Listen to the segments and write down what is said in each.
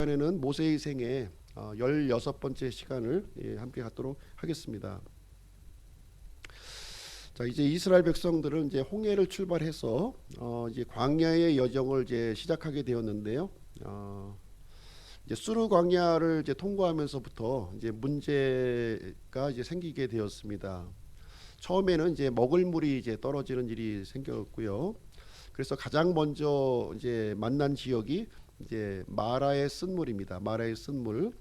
시간에는 모세의 생애 16번째 시간을 함께 갖도록 하겠습니다. 자, 이제 이스라엘 백성들은 이제 홍해를 출발해서 이제 광야의 여정을 이제 시작하게 되었는데요. 이제 수르 광야를 이제 통과하면서부터 이제 문제가 이제 생기게 되었습니다. 처음에는 이제 먹을 물이 이제 떨어지는 일이 생겼고요. 그래서 가장 먼저 이제 만난 지역이 이제 마라의 쓴물입니다. 마라의 쓴물.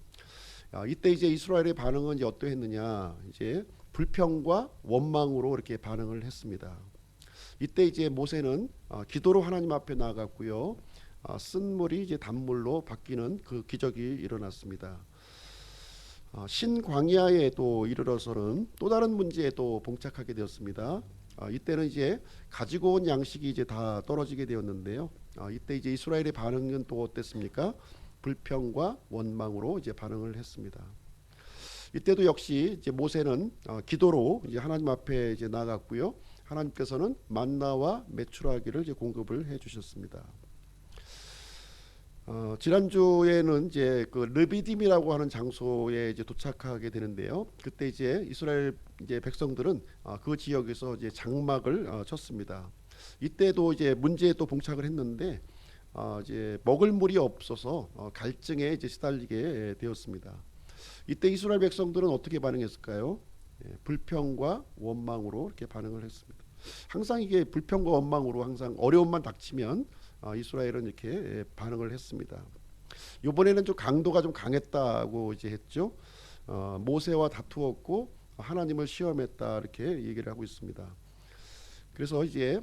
이때 이제 이스라엘의 반응은 이제 어떠했느냐? 이제 불평과 원망으로 이렇게 반응을 했습니다. 이때 이제 모세는 기도로 하나님 앞에 나아갔고요. 쓴물이 이제 단물로 바뀌는 그 기적이 일어났습니다. 신광야에 또 이르러서는 또 다른 문제에 또 봉착하게 되었습니다. 이때는 이제 가지고 온 양식이 이제 다 떨어지게 되었는데요. 이때 이제 이스라엘의 반응은 또 어땠습니까? 불평과 원망으로 이제 반응을 했습니다. 이때도 역시 이제 모세는 기도로 이제 하나님 앞에 이제 나갔고요. 하나님께서는 만나와 메추라기를 이제 공급을 해주셨습니다. 지난주에는 이제 그 르비딤이라고 하는 장소에 이제 도착하게 되는데요. 그때 이제 이스라엘 이제 백성들은 그 지역에서 이제 장막을 쳤습니다. 이때도 이제 문제에 또 봉착을 했는데 이제 먹을 물이 없어서 갈증에 이제 시달리게 되었습니다. 이때 이스라엘 백성들은 어떻게 반응했을까요? 불평과 원망으로 이렇게 반응을 했습니다. 항상 이게 불평과 원망으로 항상 어려움만 닥치면 이스라엘은 이렇게 반응을 했습니다. 이번에는 좀 강도가 좀 강했다고 이제 했죠. 모세와 다투었고 하나님을 시험했다 이렇게 얘기를 하고 있습니다. 그래서 이제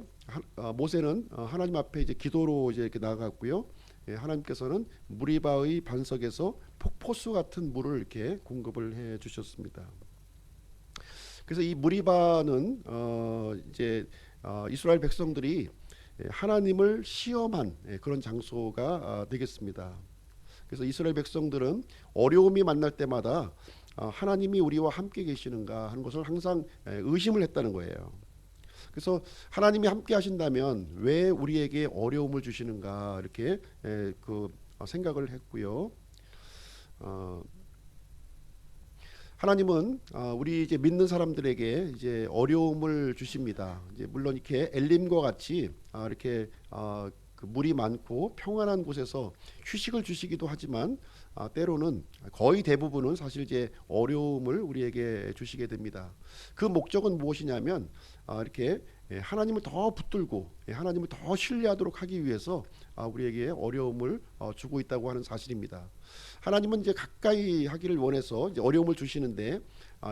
모세는 하나님 앞에 이제 기도로 이제 이렇게 나아갔고요. 하나님께서는 무리바의 반석에서 폭포수 같은 물을 이렇게 공급을 해 주셨습니다. 그래서 이 무리바는 이제 이스라엘 백성들이 하나님을 시험한 그런 장소가 되겠습니다. 그래서 이스라엘 백성들은 어려움이 만날 때마다 하나님이 우리와 함께 계시는가 하는 것을 항상 의심을 했다는 거예요. 그래서 하나님이 함께 하신다면 왜 우리에게 어려움을 주시는가 이렇게 그 생각을 했고요. 하나님은 우리 이제 믿는 사람들에게 이제 어려움을 주십니다. 이제 물론 이렇게 엘림과 같이 이렇게 그 물이 많고 평안한 곳에서 휴식을 주시기도 하지만 때로는 거의 대부분은 사실 이제 어려움을 우리에게 주시게 됩니다. 그 목적은 무엇이냐면 이렇게 하나님을 더 붙들고 하나님을 더 신뢰하도록 하기 위해서 우리에게 어려움을 주고 있다고 하는 사실입니다. 하나님은 이제 가까이 하기를 원해서 이제 어려움을 주시는데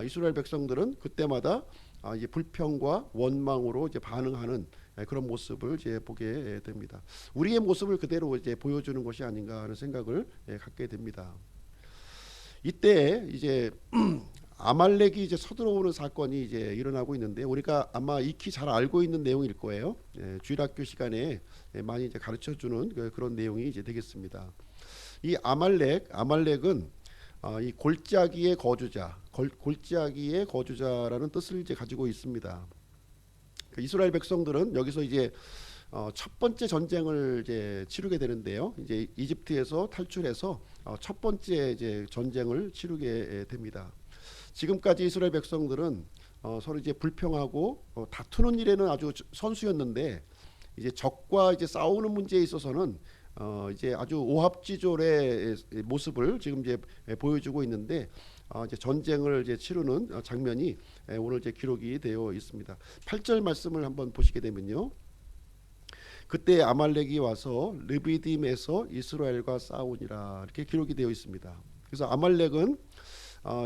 이스라엘 백성들은 그때마다 이제 불평과 원망으로 이제 반응하는 그런 모습을 이제 보게 됩니다. 우리의 모습을 그대로 이제 보여주는 것이 아닌가 하는 생각을 갖게 됩니다. 이때 이제 아말렉이 이제 서들어오는 사건이 이제 일어나고 있는데 우리가 아마 익히 잘 알고 있는 내용일 거예요. 주일학교 시간에 많이 이제 가르쳐주는 그런 내용이 이제 되겠습니다. 이 아말렉은 이 골짜기의 거주자, 골짜기의 거주자라는 뜻을 이제 가지고 있습니다. 이스라엘 백성들은 여기서 이제 첫 번째 전쟁을 이제 치르게 되는데요. 이제 이집트에서 탈출해서 첫 번째 이제 전쟁을 치르게 됩니다. 지금까지 이스라엘 백성들은 서로 이제 불평하고 다투는 일에는 아주 선수였는데 이제 적과 이제 싸우는 문제에 있어서는 이제 아주 오합지졸의 모습을 지금 이제 보여주고 있는데 이제 전쟁을 이제 치르는 장면이 오늘 이제 기록이 되어 있습니다. 8절 말씀을 한번 보시게 되면요. 그때 아말렉이 와서 르비딤에서 이스라엘과 싸우니라 이렇게 기록이 되어 있습니다. 그래서 아말렉은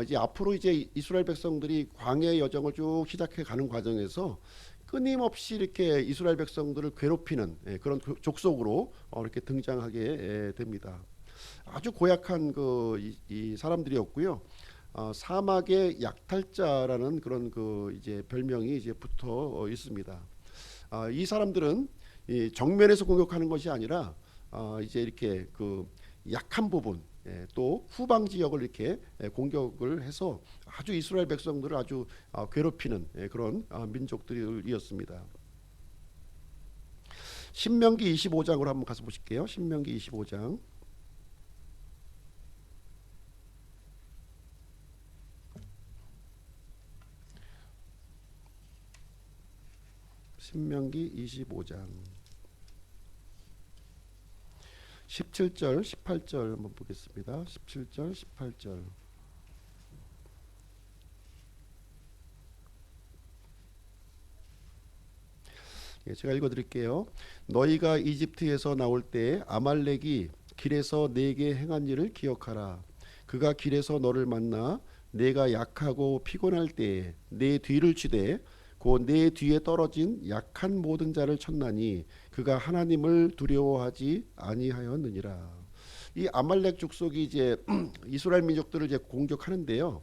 이제 앞으로 이제 이스라엘 백성들이 광야의 여정을 쭉 시작해 가는 과정에서 끊임없이 이렇게 이스라엘 백성들을 괴롭히는 그런 족속으로 이렇게 등장하게 됩니다. 아주 고약한 이 사람들이었고요. 사막의 약탈자라는 그런 그 이제 별명이 이제 붙어 있습니다. 이 사람들은 이 정면에서 공격하는 것이 아니라 이제 이렇게 그 약한 부분 또 후방 지역을 이렇게 공격을 해서 아주 이스라엘 백성들을 아주 괴롭히는 그런 민족들이었습니다. 신명기 25장으로 한번 가서 보실게요. 신명기 25장. 신명기 25장 17절 18절 한번 보겠습니다. 17절 18절. 예, 제가 읽어드릴게요. 너희가 이집트에서 나올 때 아말렉이 길에서 내게 행한 일을 기억하라. 그가 길에서 너를 만나 내가 약하고 피곤할 때에 내 뒤를 치되 곧 내 뒤에 떨어진 약한 모든 자를 쳤나니 그가 하나님을 두려워하지 아니하였느니라. 이 아말렉 족속이 이제 이스라엘 민족들을 이제 공격하는데요.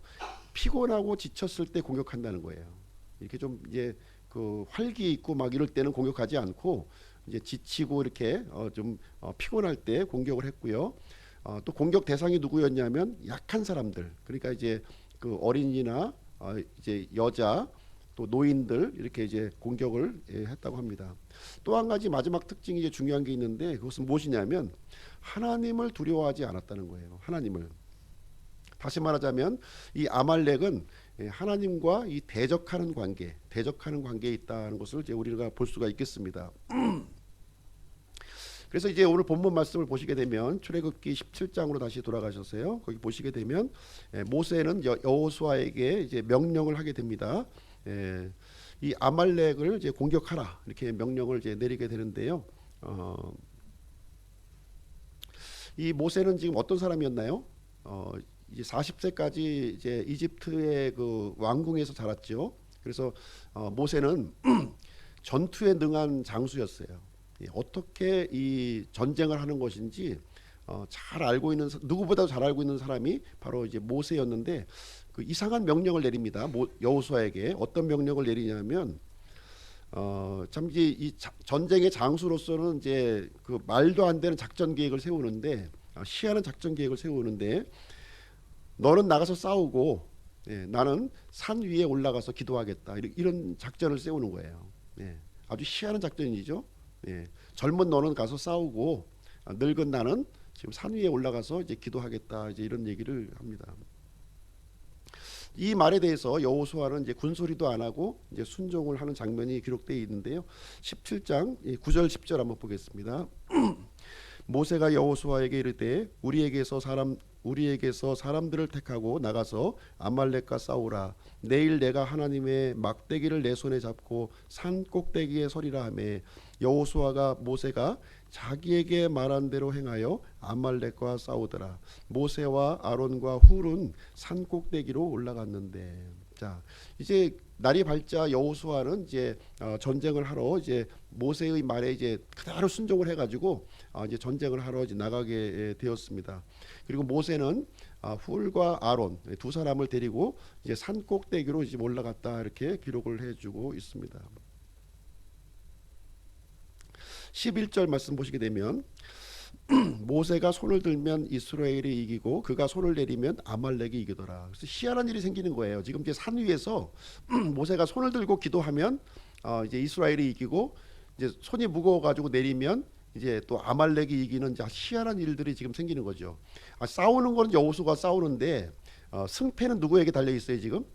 피곤하고 지쳤을 때 공격한다는 거예요. 이렇게 좀 이제 그 활기 있고 막 이럴 때는 공격하지 않고 이제 지치고 이렇게 좀 피곤할 때 공격을 했고요. 또 공격 대상이 누구였냐면 약한 사람들. 그러니까 이제 그 어린이나 이제 여자 또 노인들 이렇게 이제 공격을 했다고 합니다. 또 한 가지 마지막 특징이 이제 중요한 게 있는데 그것은 무엇이냐면 하나님을 두려워하지 않았다는 거예요. 하나님을. 다시 말하자면 이 아말렉은 하나님과 이 대적하는 관계에 있다는 것을 이제 우리가 볼 수가 있겠습니다. 그래서 이제 오늘 본문 말씀을 보시게 되면 출애굽기 17장으로 다시 돌아가셨어요. 거기 보시게 되면 모세는 여호수아에게 이제 명령을 하게 됩니다. 이 아말렉을 이제 공격하라 이렇게 명령을 이제 내리게 되는데요. 이 모세는 지금 어떤 사람이었나요? 이제 40세까지 이제 이집트의 그 왕궁에서 자랐죠. 그래서 모세는 전투에 능한 장수였어요. 어떻게 이 전쟁을 하는 것인지 잘 알고 있는 누구보다도 잘 알고 있는 사람이 바로 이제 모세였는데 그 이상한 명령을 내립니다. 여호수아에게 어떤 명령을 내리냐면 참 이제 이 전쟁의 장수로서는 이제 그 말도 안 되는 작전 계획을 세우는데 희한한 작전 계획을 세우는데 너는 나가서 싸우고 나는 산 위에 올라가서 기도하겠다 이런 작전을 세우는 거예요. 아주 희한한 작전이죠. 젊은 너는 가서 싸우고 늙은 나는 지금 산 위에 올라가서 이제 기도하겠다 이제 이런 얘기를 합니다. 이 말에 대해서 여호수아는 이제 군소리도 안 하고 이제 순종을 하는 장면이 기록되어 있는데요. 17장 9절 10절 한번 보겠습니다. 모세가 여호수아에게 이르되 우리에게서 사람들을 택하고 나가서 아말렉과 싸우라. 내일 내가 하나님의 막대기를 내 손에 잡고 산 꼭대기에 서리라 하매 여호수아가 모세가 자기에게 말한 대로 행하여 아말렉과 싸우더라. 모세와 아론과 훌은 산 꼭대기로 올라갔는데 자 이제 날이 밝자 여호수아는 이제 전쟁을 하러 이제 모세의 말에 이제 그대로 순종을 해가지고 이제 전쟁을 하러 이제 나가게 되었습니다. 그리고 모세는 훌과 아론 두 사람을 데리고 이제 산 꼭대기로 이제 올라갔다 이렇게 기록을 해주고 있습니다. 11절 말씀 보시게 되면 모세가 손을 들면 이스라엘이 이기고 그가 손을 내리면 아말렉이 이기더라. 그래서 희한한 일이 생기는 거예요. 지금 이제 산 위에서 모세가 손을 들고 기도하면 이제 이스라엘이 이기고 이제 손이 무거워 가지고 내리면 이제 또 아말렉이 이기는 이제 희한한 일들이 지금 생기는 거죠. 싸우는 거는 여호수아가 싸우는데 승패는 누구에게 달려 있어요? 지금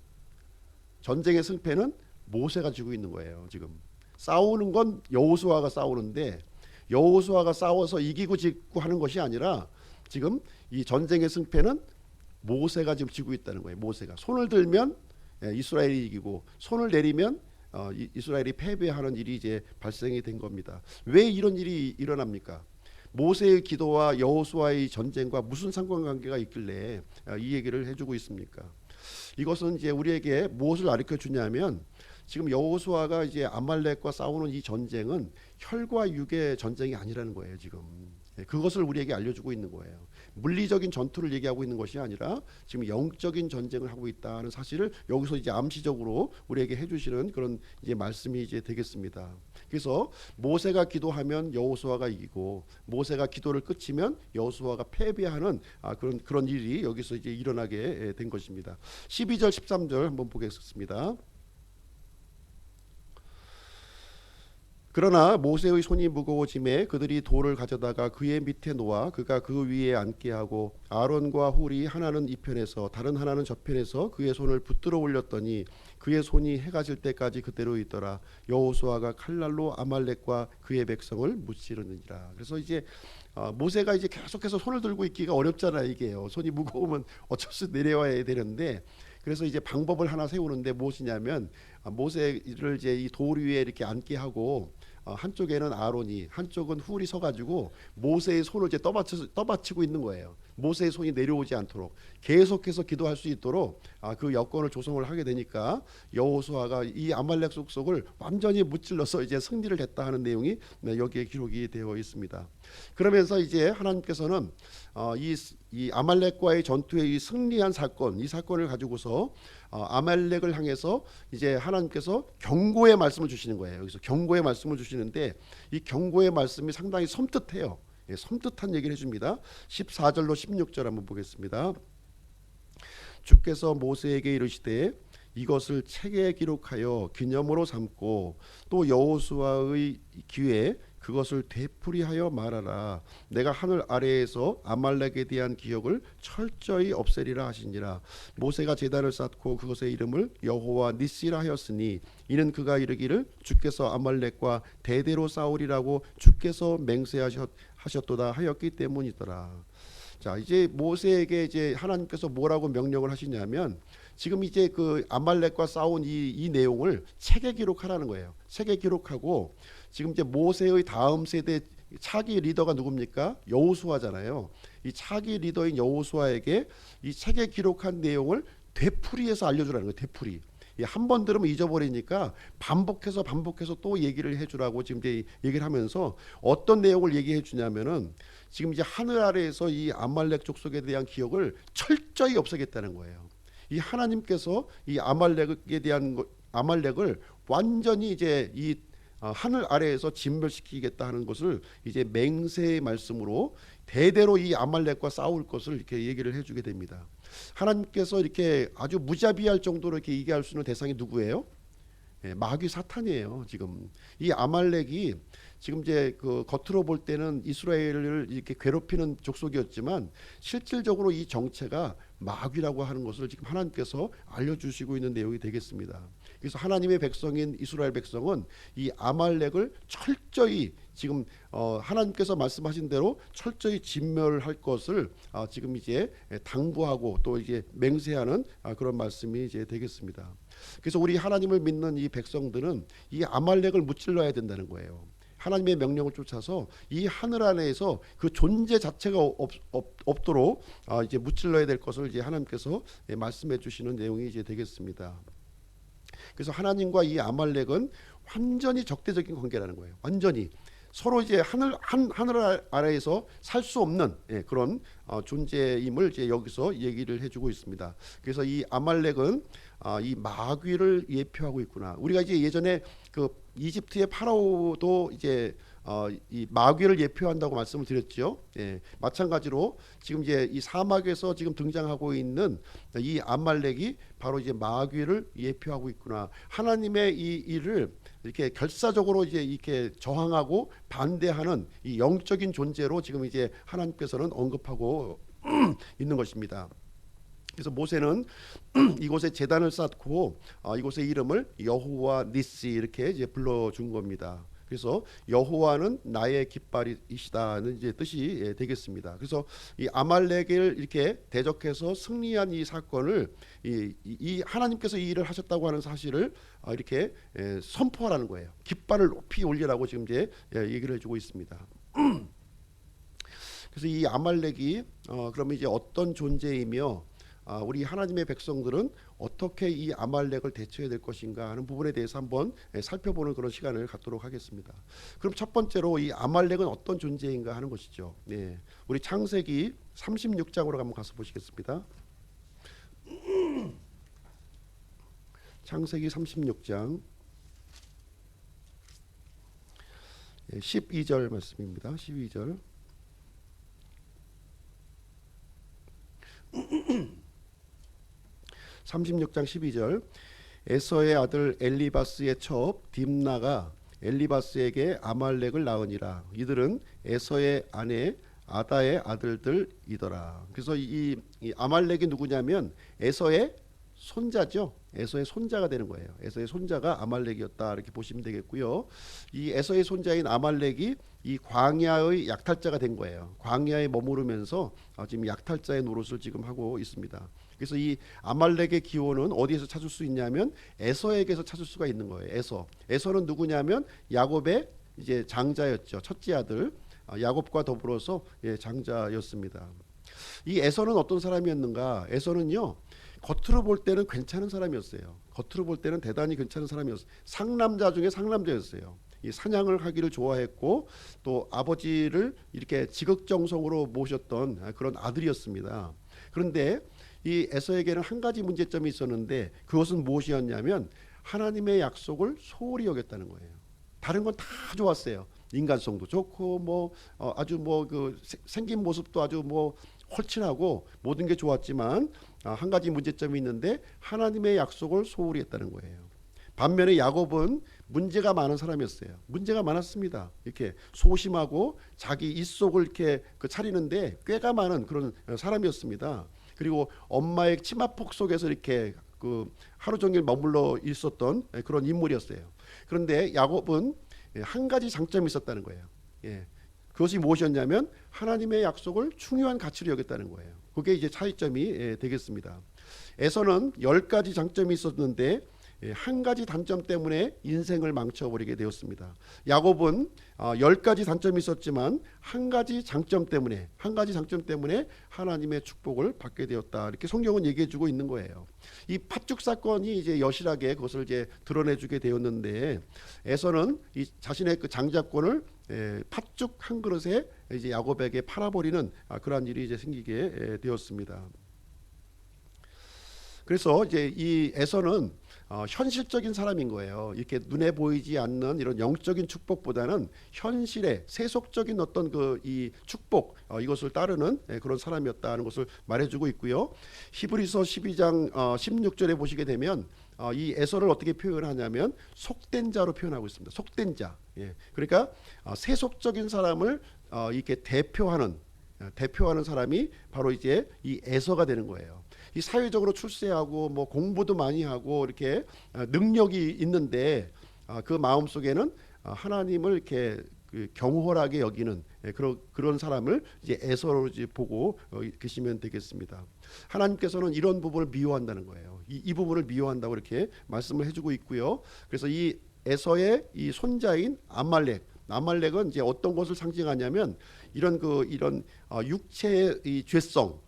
전쟁의 승패는 모세가 쥐고 있는 거예요. 지금 싸우는 건 여호수아가 싸우는데 여호수아가 싸워서 이기고 지고 하는 것이 아니라 지금 이 전쟁의 승패는 모세가 지금 쥐고 있다는 거예요. 모세가 손을 들면 이스라엘이 이기고 손을 내리면 이스라엘이 패배하는 일이 이제 발생이 된 겁니다. 왜 이런 일이 일어납니까? 모세의 기도와 여호수아의 전쟁과 무슨 상관관계가 있길래 이 얘기를 해주고 있습니까? 이것은 이제 우리에게 무엇을 가르쳐 주냐면 지금 여호수아가 이제 아말렉과 싸우는 이 전쟁은 혈과 육의 전쟁이 아니라는 거예요. 지금 그것을 우리에게 알려주고 있는 거예요. 물리적인 전투를 얘기하고 있는 것이 아니라 지금 영적인 전쟁을 하고 있다는 사실을 여기서 이제 암시적으로 우리에게 해주시는 그런 이제 말씀이 이제 되겠습니다. 그래서 모세가 기도하면 여호수아가 이기고 모세가 기도를 끝이면 여호수아가 패배하는 그런 일이 여기서 이제 일어나게 된 것입니다. 12절 13절 한번 보겠습니다. 그러나 모세의 손이 무거워짐에 그들이 돌을 가져다가 그의 밑에 놓아 그가 그 위에 앉게 하고 아론과 훌이 하나는 이 편에서 다른 하나는 저 편에서 그의 손을 붙들어 올렸더니 그의 손이 해가 질 때까지 그대로 있더라. 여호수아가 칼날로 아말렉과 그의 백성을 무찌르느니라. 그래서 이제 모세가 이제 계속해서 손을 들고 있기가 어렵잖아요. 이게요. 손이 무거우면 어쩔 수 내려와야 되는데, 그래서 이제 방법을 하나 세우는데 무엇이냐면 모세를 이제 이 돌 위에 이렇게 앉게 하고 한쪽에는 아론이 한쪽은 훌이 서가지고 모세의 손을 이제 떠받치고 있는 거예요. 모세의 손이 내려오지 않도록 계속해서 기도할 수 있도록 그 여건을 조성을 하게 되니까 여호수아가 이 아말렉 속속을 완전히 무찔러서 이제 승리를 했다 하는 내용이 여기에 기록이 되어 있습니다. 그러면서 이제 하나님께서는 이 아말렉과의 전투의 이 승리한 사건, 이 사건을 가지고서 아말렉을 향해서 이제 하나님께서 경고의 말씀을 주시는 거예요. 여기서 경고의 말씀을 주시는데 이 경고의 말씀이 상당히 섬뜩해요. 예, 섬뜩한 얘기를 해줍니다. 14절로 16절 한번 보겠습니다. 주께서 모세에게 이르시되 이것을 책에 기록하여 기념으로 삼고 또 여호수아의 귀에 그것을 되풀이하여 말하라. 내가 하늘 아래에서 아말렉에 대한 기억을 철저히 없애리라 하시니라. 모세가 제단을 쌓고 그것의 이름을 여호와 니시라 하였으니 이는 그가 이르기를 주께서 아말렉과 대대로 싸우리라고 주께서 맹세하셨도다 하였기 때문이더라. 자, 이제 모세에게 이제 하나님께서 뭐라고 명령을 하시냐면 지금 이제 그 아말렉과 싸운 이 내용을 책에 기록하라는 거예요. 책에 기록하고 지금 이제 모세의 다음 세대 차기 리더가 누굽니까? 여호수아잖아요. 이 차기 리더인 여호수아에게 이 책에 기록한 내용을 되풀이해서 알려주라는 거예요. 되풀이. 한 번 들으면 잊어버리니까 반복해서 또 얘기를 해주라고 지금 이제 얘기를 하면서 어떤 내용을 얘기해 주냐면은 지금 이제 하늘 아래에서 이 아말렉 족속에 대한 기억을 철저히 없애겠다는 거예요. 이 하나님께서 이 아말렉에 대한 아말렉을 완전히 이제 이 하늘 아래에서 진멸시키겠다 하는 것을 이제 맹세의 말씀으로 대대로 이 아말렉과 싸울 것을 이렇게 얘기를 해주게 됩니다. 하나님께서 이렇게 아주 무자비할 정도로 이렇게 얘기할 수 있는 대상이 누구예요? 예, 마귀 사탄이에요. 지금 이 아말렉이 지금 이제 그 겉으로 볼 때는 이스라엘을 이렇게 괴롭히는 족속이었지만 실질적으로 이 정체가 마귀라고 하는 것을 지금 하나님께서 알려주시고 있는 내용이 되겠습니다. 그래서 하나님의 백성인 이스라엘 백성은 이 아말렉을 철저히 지금 하나님께서 말씀하신 대로 철저히 진멸할 것을 지금 이제 당부하고 또 이제 맹세하는 그런 말씀이 이제 되겠습니다. 그래서 우리 하나님을 믿는 이 백성들은 이 아말렉을 무찔러야 된다는 거예요. 하나님의 명령을 쫓아서 이 하늘 안에서 그 존재 자체가 없도록 이제 무찔러야 될 것을 이제 하나님께서 말씀해 주시는 내용이 이제 되겠습니다. 그래서 하나님과 이 아말렉은 완전히 적대적인 관계라는 거예요. 완전히 서로 이제 하늘 아래에서 살 수 없는 그런 존재임을 이제 여기서 얘기를 해주고 있습니다. 그래서 이 아말렉은 이 마귀를 예표하고 있구나. 우리가 이제 예전에 그 이집트의 파라오도 이제 이 마귀를 예표한다고 말씀을 드렸죠. 예, 마찬가지로 지금 이제 이 사막에서 지금 등장하고 있는 이 아말렉이 바로 이제 마귀를 예표하고 있구나. 하나님의 이 일을 이렇게 결사적으로 이제 이렇게 저항하고 반대하는 이 영적인 존재로 지금 이제 하나님께서는 언급하고 있는 것입니다. 그래서 모세는 이곳에 제단을 쌓고 이곳의 이름을 여호와 니시 이렇게 이제 불러준 겁니다. 그래서 여호와는 나의 깃발이시다는 이제 뜻이 되겠습니다. 그래서 이 아말렉을 이렇게 대적해서 승리한 이 사건을 이 하나님께서 이 일을 하셨다고 하는 사실을 이렇게 선포하라는 거예요. 깃발을 높이 올리라고 지금 이제 얘기를 해주고 있습니다. 그래서 이 아말렉이 그러면 이제 어떤 존재이며 우리 하나님의 백성들은 어떻게 이 아말렉을 대처해야 될 것인가 하는 부분에 대해서 한번 살펴보는 그런 시간을 갖도록 하겠습니다. 그럼 첫 번째로 이 아말렉은 어떤 존재인가 하는 것이죠. 네, 우리 창세기 36장으로 한번 가서 보시겠습니다. 창세기 36장 12절 말씀입니다. 12절. (36장 12절) 에서의 아들 엘리바스의 첩 딥나가 엘리바스에게 아말렉을 낳으니라. 이들은 에서의 아내 아다의 아들들이더라. 그래서 이 아말렉이 누구냐면 에서의 손자죠. 에서의 손자가 되는 거예요. 에서의 손자가 아말렉이었다 이렇게 보시면 되겠고요. 이 에서의 손자인 아말렉이 이 광야의 약탈자가 된 거예요. 광야에 머무르면서 지금 약탈자의 노릇을 지금 하고 있습니다. 그래서 이 아말렉의 기원은 어디에서 찾을 수 있냐면 에서에게서 찾을 수가 있는 거예요. 에서는 누구냐면 야곱의 이제 장자였죠. 첫째 아들. 야곱과 더불어서 장자였습니다. 이 에서는 어떤 사람이었는가? 에서는요, 겉으로 볼 때는 괜찮은 사람이었어요. 겉으로 볼 때는 대단히 괜찮은 사람이었어요. 상남자 중에 상남자였어요. 이 사냥을 하기를 좋아했고 또 아버지를 이렇게 지극정성으로 모셨던 그런 아들이었습니다. 그런데 이 에서에게는 한 가지 문제점이 있었는데 그것은 무엇이었냐면 하나님의 약속을 소홀히 여겼다는 거예요. 다른 건 다 좋았어요. 인간성도 좋고 뭐 아주 뭐 그 생긴 모습도 아주 뭐 헐친하고 모든 게 좋았지만 한 가지 문제점이 있는데 하나님의 약속을 소홀히 했다는 거예요. 반면에 야곱은 문제가 많은 사람이었어요. 문제가 많았습니다. 이렇게 소심하고 자기 입속을 이렇게 차리는데 꾀가 많은 그런 사람이었습니다. 그리고 엄마의 치마폭 속에서 이렇게 하루 종일 머물러 있었던 그런 인물이었어요. 그런데 야곱은 한 가지 장점이 있었다는 거예요. 그것이 무엇이었냐면 하나님의 약속을 중요한 가치로 여겼다는 거예요. 그게 이제 차이점이 되겠습니다. 에서는 10가지 장점이 있었는데 한 가지 단점 때문에 인생을 망쳐버리게 되었습니다. 야곱은 10가지 단점이 있었지만 한 가지 장점 때문에 하나님의 축복을 받게 되었다. 이렇게 성경은 얘기해주고 있는 거예요. 이 팥죽 사건이 이제 여실하게 그것을 이제 드러내주게 되었는데 에서는 이 자신의 그 장자권을 팥죽 한 그릇에 이제 야곱에게 팔아버리는 그러한 일이 이제 생기게 되었습니다. 그래서 이제 이 에서는 현실적인 사람인 거예요. 이렇게 눈에 보이지 않는 이런 영적인 축복보다는 현실의 세속적인 어떤 이 축복 이것을 따르는 그런 사람이었다는 것을 말해주고 있고요. 히브리서 12장 16절에 보시게 되면 이 에서를 어떻게 표현하냐면 속된 자로 표현하고 있습니다. 속된 자. 그러니까 세속적인 사람을 이렇게 대표하는 사람이 바로 이제 이 에서가 되는 거예요. 이 사회적으로 출세하고 뭐 공부도 많이 하고 이렇게 능력이 있는데 그 마음 속에는 하나님을 이렇게 경홀하게 여기는 그런 사람을 이제 에서로 이제 보고 계시면 되겠습니다. 하나님께서는 이런 부분을 미워한다는 거예요. 이 부분을 미워한다고 이렇게 말씀을 해주고 있고요. 그래서 이 에서의 이 손자인 아말렉은 이제 어떤 것을 상징하냐면 이런 육체의 이 죄성.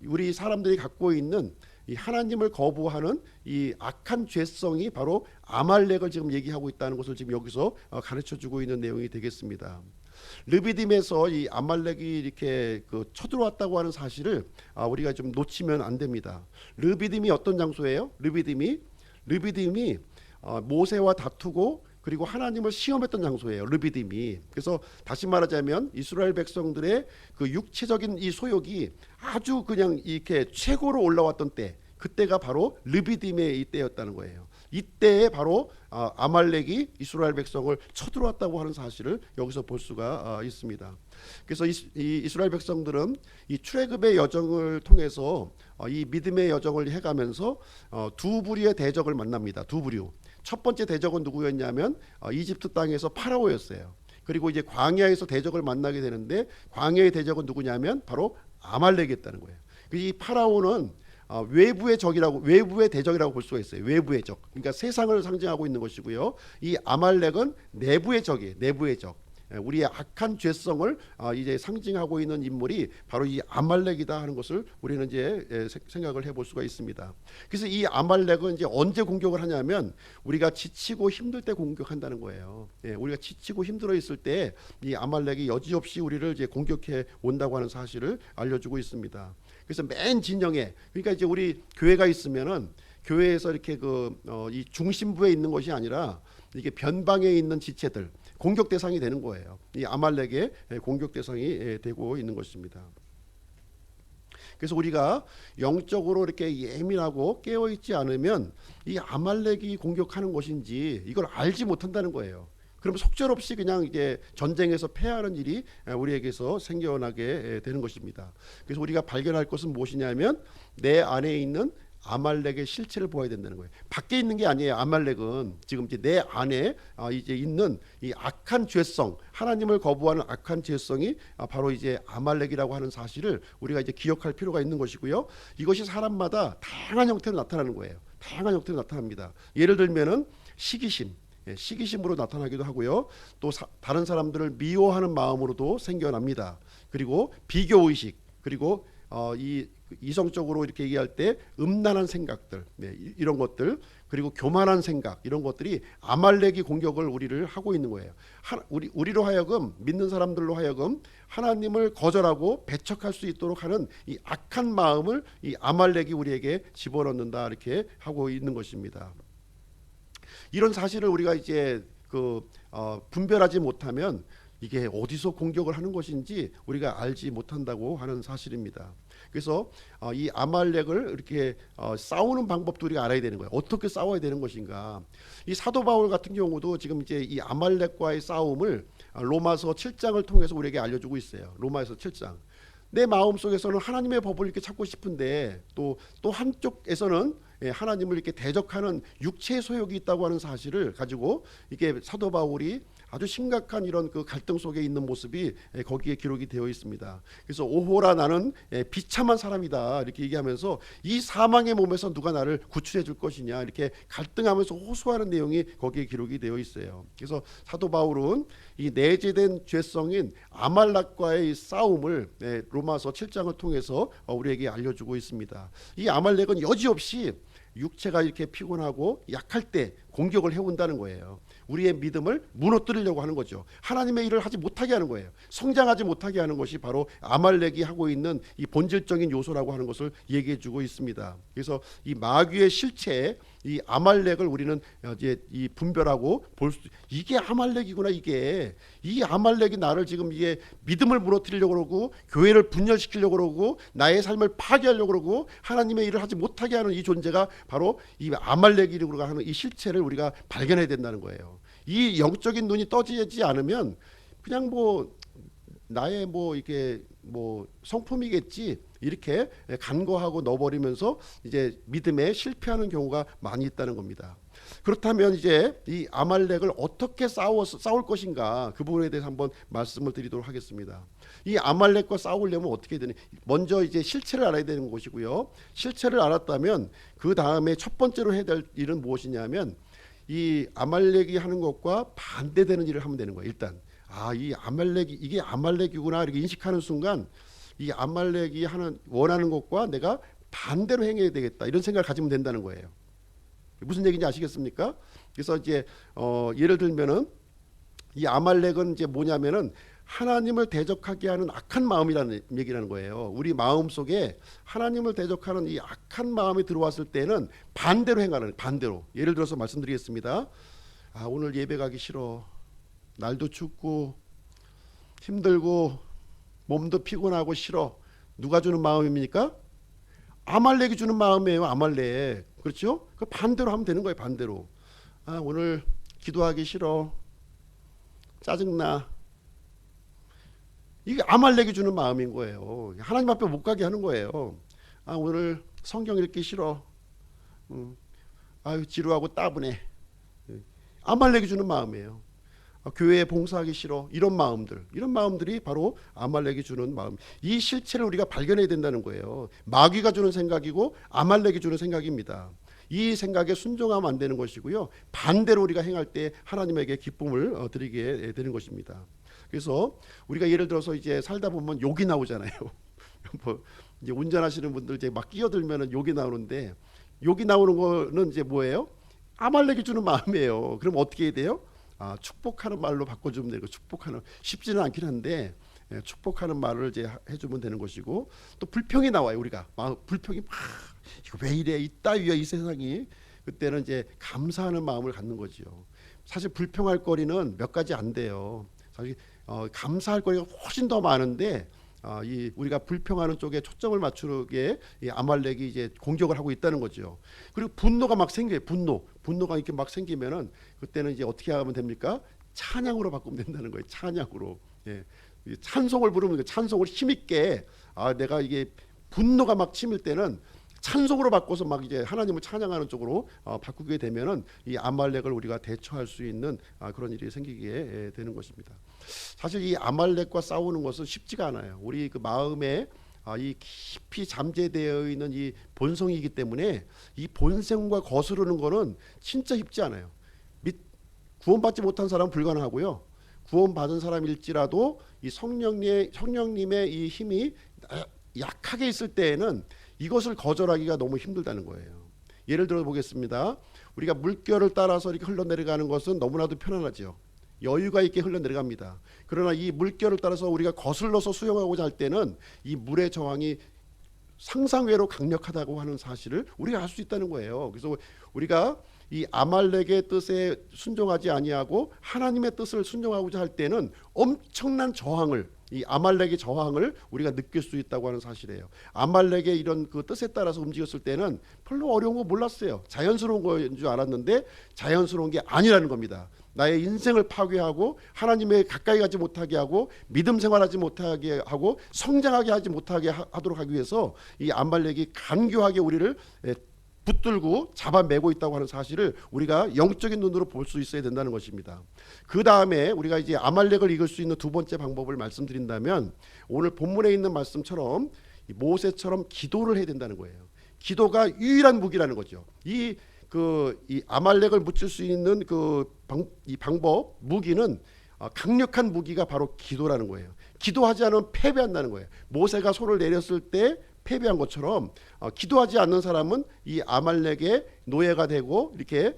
우리 사람들이 갖고 있는 이 하나님을 거부하는 이 악한 죄성이 바로 아말렉을 지금 얘기하고 있다는 것을 지금 여기서 가르쳐주고 있는 내용이 되겠습니다. 르비딤에서 이 아말렉이 이렇게 쳐들어왔다고 하는 사실을 우리가 좀 놓치면 안 됩니다. 르비딤이 어떤 장소예요? 르비딤이 모세와 다투고 그리고 하나님을 시험했던 장소예요. 르비딤이. 그래서 다시 말하자면 이스라엘 백성들의 그 육체적인 이 소욕이 아주 그냥 이렇게 최고로 올라왔던 때, 그때가 바로 르비딤의 이때였다는 거예요. 이때에 바로 아말렉이 이스라엘 백성을 쳐들어왔다고 하는 사실을 여기서 볼 수가 있습니다. 그래서 이 이스라엘 백성들은 이 출애굽의 여정을 통해서 이 믿음의 여정을 해가면서 두 부류의 대적을 만납니다. 두 부류. 첫 번째 대적은 누구였냐면 이집트 땅에서 파라오였어요. 그리고 이제 광야에서 대적을 만나게 되는데 광야의 대적은 누구냐면 바로 아말렉이었다는 거예요. 이 파라오는 외부의 대적이라고 볼 수가 있어요. 외부의 적. 그러니까 세상을 상징하고 있는 것이고요. 이 아말렉은 내부의 적이에요. 내부의 적. 우리의 악한 죄성을 이제 상징하고 있는 인물이 바로 이 아말렉이다 하는 것을 우리는 이제 생각을 해볼 수가 있습니다. 그래서 이 아말렉은 이제 언제 공격을 하냐면 우리가 지치고 힘들 때 공격한다는 거예요. 우리가 지치고 힘들어 있을 때 이 아말렉이 여지없이 우리를 이제 공격해 온다고 하는 사실을 알려주고 있습니다. 그래서 맨 진영에, 그러니까 이제 우리 교회가 있으면은 교회에서 이렇게 이 중심부에 있는 것이 아니라 이게 변방에 있는 지체들 공격 대상이 되는 거예요. 이 아말렉의 공격 대상이 되고 있는 것입니다. 그래서 우리가 영적으로 이렇게 예민하고 깨어 있지 않으면 이 아말렉이 공격하는 것인지 이걸 알지 못한다는 거예요. 그럼 속절없이 그냥 이제 전쟁에서 패하는 일이 우리에게서 생겨나게 되는 것입니다. 그래서 우리가 발견할 것은 무엇이냐면 내 안에 있는 아말렉의 실체를 보아야 된다는 거예요. 밖에 있는 게 아니에요. 아말렉은 지금 이제 내 안에 이제 있는 이 악한 죄성, 하나님을 거부하는 악한 죄성이 바로 이제 아말렉이라고 하는 사실을 우리가 이제 기억할 필요가 있는 것이고요. 이것이 사람마다 다양한 형태로 나타나는 거예요. 다양한 형태로 나타납니다. 예를 들면은 시기심, 시기심으로 나타나기도 하고요. 또 다른 사람들을 미워하는 마음으로도 생겨납니다. 그리고 비교 의식, 그리고 이 이성적으로 이렇게 얘기할 때 음란한 생각들, 이런 것들, 그리고 교만한 생각, 이런 것들이 아말렉이 공격을 우리를 하고 있는 거예요. 우리로 하여금, 믿는 사람들로 하여금 하나님을 거절하고 배척할 수 있도록 하는 이 악한 마음을 이 아말렉이 우리에게 집어넣는다, 이렇게 하고 있는 것입니다. 이런 사실을 우리가 이제 분별하지 못하면 이게 어디서 공격을 하는 것인지 우리가 알지 못한다고 하는 사실입니다. 그래서 이 아말렉을 이렇게 싸우는 방법도 우리가 알아야 되는 거예요. 어떻게 싸워야 되는 것인가. 이 사도 바울 같은 경우도 지금 이제 이 아말렉과의 싸움을 로마서 7장을 통해서 우리에게 알려주고 있어요. 로마서 7장. 내 마음속에서는 하나님의 법을 이렇게 찾고 싶은데 또 한쪽에서는 하나님을 이렇게 대적하는 육체의 소욕이 있다고 하는 사실을 가지고 이게 사도 바울이 아주 심각한 이런 그 갈등 속에 있는 모습이 거기에 기록이 되어 있습니다. 그래서 오호라 나는 비참한 사람이다 이렇게 얘기하면서 이 사망의 몸에서 누가 나를 구출해 줄 것이냐 이렇게 갈등하면서 호소하는 내용이 거기에 기록이 되어 있어요. 그래서 사도 바울은 이 내재된 죄성인 아말렉과의 싸움을 로마서 7장을 통해서 우리에게 알려주고 있습니다. 이 아말렉은 여지없이 육체가 이렇게 피곤하고 약할 때 공격을 해온다는 거예요. 우리의 믿음을 무너뜨리려고 하는 거죠. 하나님의 일을 하지 못하게 하는 거예요. 성장하지 못하게 하는 것이 바로 아말렉이 하고 있는 이 본질적인 요소라고 하는 것을 얘기해 주고 있습니다. 그래서 이 마귀의 실체, 이 아말렉을 우리는 이제 이 분별하고 이게 아말렉이구나. 이 아말렉이 나를 지금 이게 믿음을 무너뜨리려고 그러고 교회를 분열시키려고 그러고 나의 삶을 파괴하려고 그러고 하나님의 일을 하지 못하게 하는 이 존재가 바로 이 아말렉이라고 하는 이 실체를 우리가 발견해야 된다는 거예요. 이 영적인 눈이 떠지지 않으면 그냥 나의 이게 성품이겠지 이렇게 간과하고 넣어버리면서 이제 믿음에 실패하는 경우가 많이 있다는 겁니다. 그렇다면 이제 이 아말렉을 어떻게 싸울 것인가 그 부분에 대해서 한번 말씀을 드리도록 하겠습니다. 이 아말렉과 싸우려면 어떻게 되냐? 먼저 이제 실체를 알아야 되는 것이고요. 실체를 알았다면 그 다음에 첫 번째로 해야 될 일은 무엇이냐면 이 아말렉이 하는 것과 반대되는 일을 하면 되는 거예요. 일단 이 아말렉이 이게 아말렉이구나 이렇게 인식하는 순간 이 아말렉이 원하는 것과 내가 반대로 행해야 되겠다 이런 생각을 가지면 된다는 거예요. 무슨 얘기인지 아시겠습니까? 그래서 이제 예를 들면은 이 아말렉은 이제 뭐냐면은 하나님을 대적하게 하는 악한 마음이라는 얘기라는 거예요. 우리 마음 속에 하나님을 대적하는 이 악한 마음이 들어왔을 때는 반대로 행하는 반대로. 예를 들어서 말씀드리겠습니다. 오늘 예배 가기 싫어. 날도 춥고 힘들고 몸도 피곤하고 싫어. 누가 주는 마음입니까? 아말렉이 주는 마음이에요. 아말렉. 그렇죠? 그 반대로 하면 되는 거예요. 반대로. 오늘 기도하기 싫어. 짜증나. 이게 아말렉이 주는 마음인 거예요. 하나님 앞에 못 가게 하는 거예요. 오늘 성경 읽기 싫어. 지루하고 따분해. 아말렉이 주는 마음이에요. 교회에 봉사하기 싫어. 이런 마음들이 바로 아말렉이 주는 마음. 이 실체를 우리가 발견해야 된다는 거예요. 마귀가 주는 생각이고 아말렉이 주는 생각입니다. 이 생각에 순종하면 안 되는 것이고요. 반대로 우리가 행할 때 하나님에게 기쁨을 드리게 되는 것입니다. 그래서 우리가 예를 들어서 이제 살다 보면 욕이 나오잖아요. 이제 운전하시는 분들 이제 막 끼어들면은 욕이 나오는데 욕이 나오는 거는 이제 뭐예요? 아말렉이 주는 마음이에요. 그럼 어떻게 해야 돼요? 축복하는 말로 바꿔주면 되고 축복하는 쉽지는 않긴 한데 축복하는 말을 이제 해주면 되는 것이고 또 불평이 나와요. 우리가 불평이 막 이거 왜 이래 이따위야 이 세상이 그때는 이제 감사하는 마음을 갖는 거죠. 사실 불평할 거리는 몇 가지 안 돼요. 사실 감사할 거리가 훨씬 더 많은데 우리가 불평하는 쪽에 초점을 맞추게 이 아말렉이 이제 공격을 하고 있다는 거죠. 그리고 분노가 막 생겨요. 분노가 이렇게 막 생기면은 그때는 이제 어떻게 하면 됩니까? 찬양으로 바꾸면 된다는 거예요. 찬양으로. 예. 찬송을 부르면 찬송을 힘있게 내가 이게 분노가 막 치밀 때는 찬송으로 바꿔서 막 이제 하나님을 찬양하는 쪽으로 바꾸게 되면은 이 아말렉을 우리가 대처할 수 있는 그런 일이 생기게 되는 것입니다. 사실 이 아말렉과 싸우는 것은 쉽지가 않아요. 우리 그 마음에 이 깊이 잠재되어 있는 이 본성이기 때문에 이 본성과 거스르는 거는 진짜 쉽지 않아요. 구원받지 못한 사람은 불가능하고요. 구원받은 사람일지라도 이 성령님의 이 힘이 약하게 있을 때에는 이것을 거절하기가 너무 힘들다는 거예요. 예를 들어 보겠습니다. 우리가 물결을 따라서 이렇게 흘러내려가는 것은 너무나도 편안하죠. 여유가 있게 흘러내려갑니다. 그러나 이 물결을 따라서 우리가 거슬러서 수영하고자 할 때는 이 물의 저항이 상상외로 강력하다고 하는 사실을 우리가 알 수 있다는 거예요. 그래서 우리가 이 아말렉의 뜻에 순종하지 아니하고 하나님의 뜻을 순종하고자 할 때는 엄청난 저항을, 이 아말렉의 저항을 우리가 느낄 수 있다고 하는 사실이에요. 아말렉의 이런 그 뜻에 따라서 움직였을 때는 별로 어려운 거 몰랐어요. 자연스러운 거인 줄 알았는데 자연스러운 게 아니라는 겁니다. 나의 인생을 파괴하고 하나님의 가까이 가지 못하게 하고 믿음 생활하지 못하게 하고 성장하게 하지 못하게 하도록 하기 위해서 이 아말렉이 간교하게 우리를 붙들고 잡아매고 있다고 하는 사실을 우리가 영적인 눈으로 볼 수 있어야 된다는 것입니다. 그 다음에 우리가 이제 아말렉을 이길 수 있는 두 번째 방법을 말씀드린다면 오늘 본문에 있는 말씀처럼 모세처럼 기도를 해야 된다는 거예요. 기도가 유일한 무기라는 거죠. 이 아말렉을 무찔 수 있는 이 방법, 무기는 강력한 무기가 바로 기도라는 거예요. 기도하지 않으면 패배한다는 거예요. 모세가 손을 내렸을 때 패배한 것처럼 기도하지 않는 사람은 이 아말렉의 노예가 되고 이렇게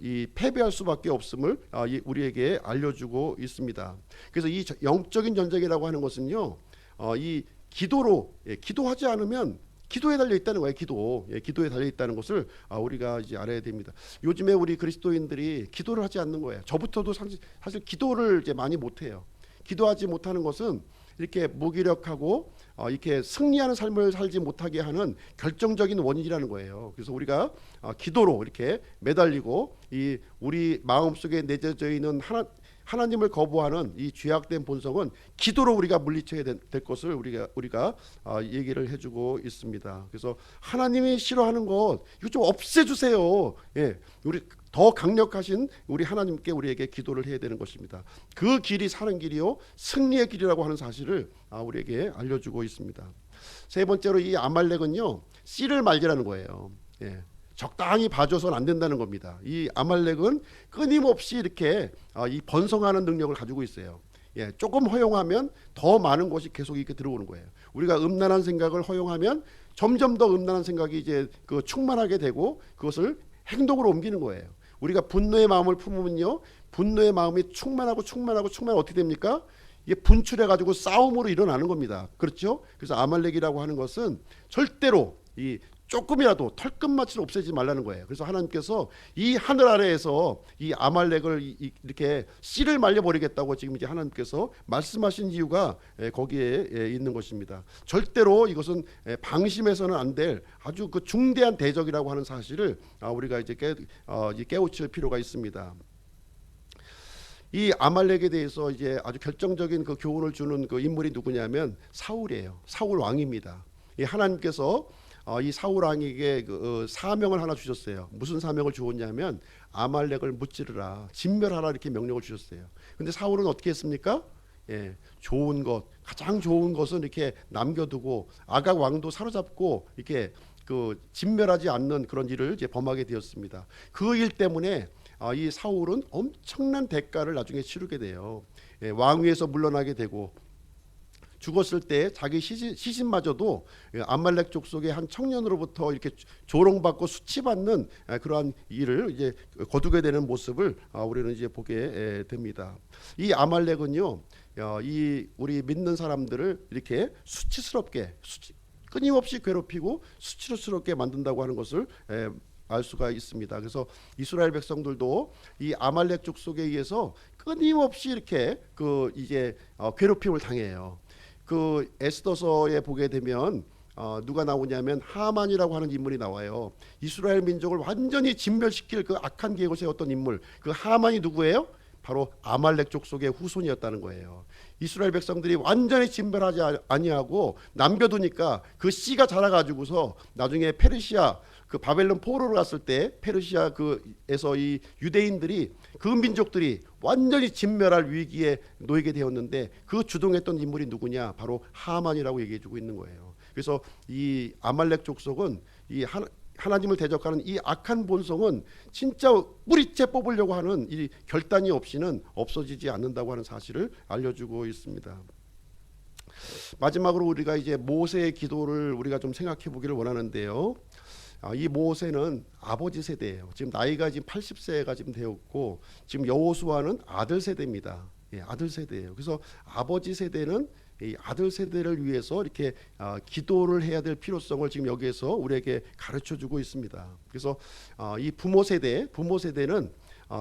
이 패배할 수밖에 없음을 우리에게 알려주고 있습니다. 그래서 이 영적인 전쟁이라고 하는 것은요, 이 기도로 기도하지 않으면 기도에 달려 있다는 거예요. 기도에 달려 있다는 것을 우리가 이제 알아야 됩니다. 요즘에 우리 그리스도인들이 기도를 하지 않는 거예요. 저부터도 사실 기도를 이제 많이 못해요. 기도하지 못하는 것은 이렇게 무기력하고 이렇게 승리하는 삶을 살지 못하게 하는 결정적인 원인이라는 거예요. 그래서 우리가 기도로 이렇게 매달리고 이 우리 마음속에 내재져 있는 하나님을 거부하는 이 죄악된 본성은 기도로 우리가 물리쳐야 될 것을 우리가 얘기를 해주고 있습니다. 그래서 하나님이 싫어하는 것 이거 좀 없애주세요. 예, 우리 더 강력하신 우리 하나님께 우리에게 기도를 해야 되는 것입니다. 그 길이 사는 길이요 승리의 길이라고 하는 사실을 우리에게 알려주고 있습니다. 세 번째로 이 아말렉은요 씨를 말리라는 거예요. 예. 적당히 봐줘서는 안 된다는 겁니다. 이 아말렉은 끊임없이 이렇게 이 번성하는 능력을 가지고 있어요. 예, 조금 허용하면 더 많은 것이 계속 이렇게 들어오는 거예요. 우리가 음란한 생각을 허용하면 점점 더 음란한 생각이 이제 충만하게 되고 그것을 행동으로 옮기는 거예요. 우리가 분노의 마음을 품으면요, 분노의 마음이 충만하고 어떻게 됩니까? 이게 분출해가지고 싸움으로 일어나는 겁니다. 그렇죠? 그래서 아말렉이라고 하는 것은 절대로 이 조금이라도 털끝마치를 없애지 말라는 거예요. 그래서 하나님께서 이 하늘 아래에서 이 아말렉을 이렇게 씨를 말려버리겠다고 지금 이제 하나님께서 말씀하신 이유가 거기에 있는 것입니다. 절대로 이것은 방심해서는 안 될 아주 그 중대한 대적이라고 하는 사실을 우리가 이제 깨우칠 필요가 있습니다. 이 아말렉에 대해서 이제 아주 결정적인 그 교훈을 주는 그 인물이 누구냐면 사울이에요. 사울 왕입니다. 이 하나님께서 이 사울 왕에게 사명을 하나 주셨어요. 무슨 사명을 주었냐면 아말렉을 무찌르라, 진멸하라 이렇게 명령을 주셨어요. 근데 사울은 어떻게 했습니까? 예, 좋은 것, 가장 좋은 것은 이렇게 남겨두고 아각 왕도 사로잡고 이렇게 진멸하지 않는 그런 일을 이제 범하게 되었습니다. 그 일 때문에 이 사울은 엄청난 대가를 나중에 치르게 돼요. 예, 왕위에서 물러나게 되고 죽었을 때 자기 시신마저도 아말렉 족속의 한 청년으로부터 이렇게 조롱받고 수치받는 그러한 일을 이제 거두게 되는 모습을 우리는 이제 보게 됩니다. 이 아말렉은요, 이 우리 믿는 사람들을 이렇게 수치스럽게 끊임없이 괴롭히고 수치스럽게 만든다고 하는 것을 알 수가 있습니다. 그래서 이스라엘 백성들도 이 아말렉 족속에 의해서 끊임없이 이렇게 이제 괴롭힘을 당해요. 에스더서에 보게 되면 누가 나오냐면 하만이라고 하는 인물이 나와요. 이스라엘 민족을 완전히 진멸시킬 그 악한 계획을 세웠던 인물. 그 하만이 누구예요? 바로 아말렉 족속의 후손이었다는 거예요. 이스라엘 백성들이 완전히 진멸하지 아니하고 남겨두니까 그 씨가 자라가지고서 나중에 페르시아 그 바벨론 포로로 갔을 때 페르시아 그에서 이 유대인들이 그 민족들이 완전히 진멸할 위기에 놓이게 되었는데 그 주동했던 인물이 누구냐? 바로 하만이라고 얘기해주고 있는 거예요. 그래서 이 아말렉 족속은 이 하나님을 대적하는 이 악한 본성은 진짜 뿌리째 뽑으려고 하는 이 결단이 없이는 없어지지 않는다고 하는 사실을 알려주고 있습니다. 마지막으로 우리가 이제 모세의 기도를 우리가 좀 생각해 보기를 원하는데요. 이 모세는 아버지 세대예요. 지금 나이가 지금 80세가 지금 되었고 지금 여호수아는 아들 세대입니다. 예, 아들 세대예요. 그래서 아버지 세대는 이 아들 세대를 위해서 이렇게 기도를 해야 될 필요성을 지금 여기에서 우리에게 가르쳐주고 있습니다. 그래서 이 부모 세대는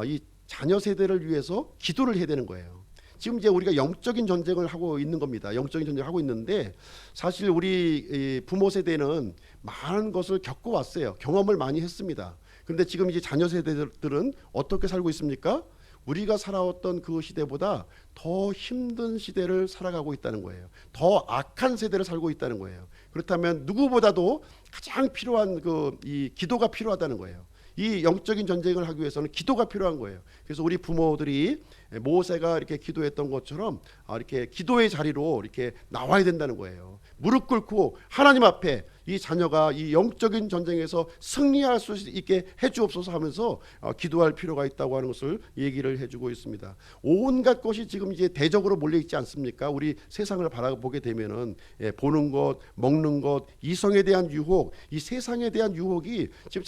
이 자녀 세대를 위해서 기도를 해야 되는 거예요. 지금 이제 우리가 영적인 전쟁을 하고 있는 겁니다. 영적인 전쟁을 하고 있는데 사실 우리 부모 세대는 많은 것을 겪어왔어요. 경험을 많이 했습니다. 그런데 지금 이제 자녀 세대들은 어떻게 살고 있습니까? 우리가 살아왔던 그 시대보다 더 힘든 시대를 살아가고 있다는 거예요. 더 악한 세대를 살고 있다는 거예요. 그렇다면 누구보다도 가장 필요한 이 기도가 필요하다는 거예요. 이 영적인 전쟁을 하기 위해서는 기도가 필요한 거예요. 그래서 우리 부모들이 모세가 이렇게 기도했던 것처럼 이렇게 기도의 자리로 이렇게 나와야 된다는 거예요. 무릎 꿇고 하나님 앞에 이 자녀가 이 영적인 전쟁에서 승리할 수 있게 해주옵소서 하면서 기도할 필요가 있다고 하는 것을 얘기를 해주고 있습니다. 온갖 것이 지금 이제 대적으로 몰려 있지 않습니까? 우리 세상을 바라보게 되면은 보는 것, 먹는 것, 이성에 대한 유혹, 이 세상에 대한 유혹이 지금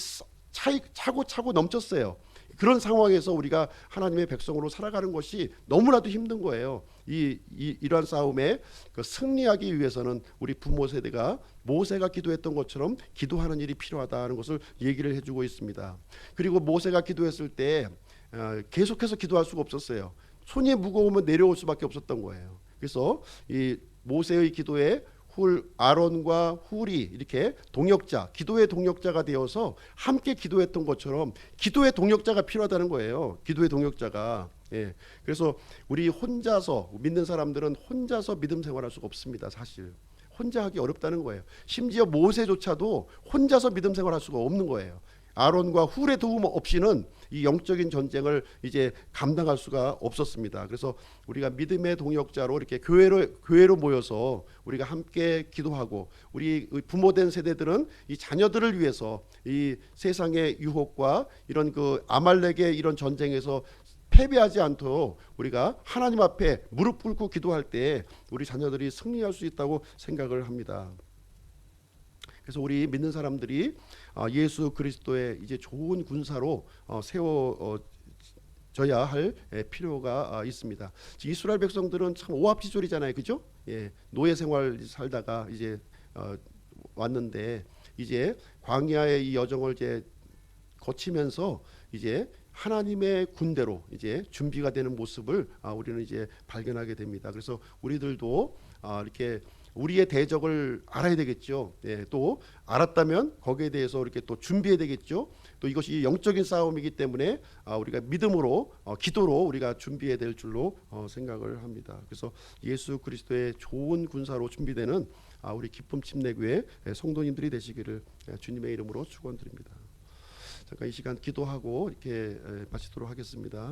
차고 넘쳤어요. 그런 상황에서 우리가 하나님의 백성으로 살아가는 것이 너무나도 힘든 거예요. 이러한 싸움에 승리하기 위해서는 우리 부모 세대가 모세가 기도했던 것처럼 기도하는 일이 필요하다는 것을 얘기를 해주고 있습니다. 그리고 모세가 기도했을 때 계속해서 기도할 수가 없었어요. 손이 무거우면 내려올 수밖에 없었던 거예요. 그래서 이 모세의 기도에 아론과 훌이 이렇게 동역자, 기도의 동역자가 되어서 함께 기도했던 것처럼 기도의 동역자가 필요하다는 거예요. 기도의 동역자가. 예. 그래서 우리 혼자서 믿는 사람들은 혼자서 믿음 생활할 수가 없습니다. 사실 혼자 하기 어렵다는 거예요. 심지어 모세조차도 혼자서 믿음 생활할 수가 없는 거예요. 아론과 훌의 도움 없이는 이 영적인 전쟁을 이제 감당할 수가 없었습니다. 그래서 우리가 믿음의 동역자로 이렇게 교회로 모여서 우리가 함께 기도하고 우리 부모된 세대들은 이 자녀들을 위해서 이 세상의 유혹과 이런 아말렉의 이런 전쟁에서 패배하지 않도록 우리가 하나님 앞에 무릎 꿇고 기도할 때 우리 자녀들이 승리할 수 있다고 생각을 합니다. 그래서 우리 믿는 사람들이 예수 그리스도의 이제 좋은 군사로 세워져야 할 필요가 있습니다. 이스라엘 백성들은 참 오합지졸이잖아요, 그죠? 예, 노예 생활 살다가 이제 왔는데 이제 광야의 이 여정을 이제 거치면서 이제 하나님의 군대로 이제 준비가 되는 모습을 우리는 이제 발견하게 됩니다. 그래서 우리들도 이렇게 우리의 대적을 알아야 되겠죠. 예, 또 알았다면 거기에 대해서 이렇게 또 준비해야 되겠죠. 또 이것이 영적인 싸움이기 때문에 우리가 믿음으로 기도로 우리가 준비해야 될 줄로 생각을 합니다. 그래서 예수 그리스도의 좋은 군사로 준비되는 우리 기쁨 침례교회 성도님들이 되시기를 주님의 이름으로 축원드립니다. 잠깐 이 시간 기도하고 이렇게 마치도록 하겠습니다.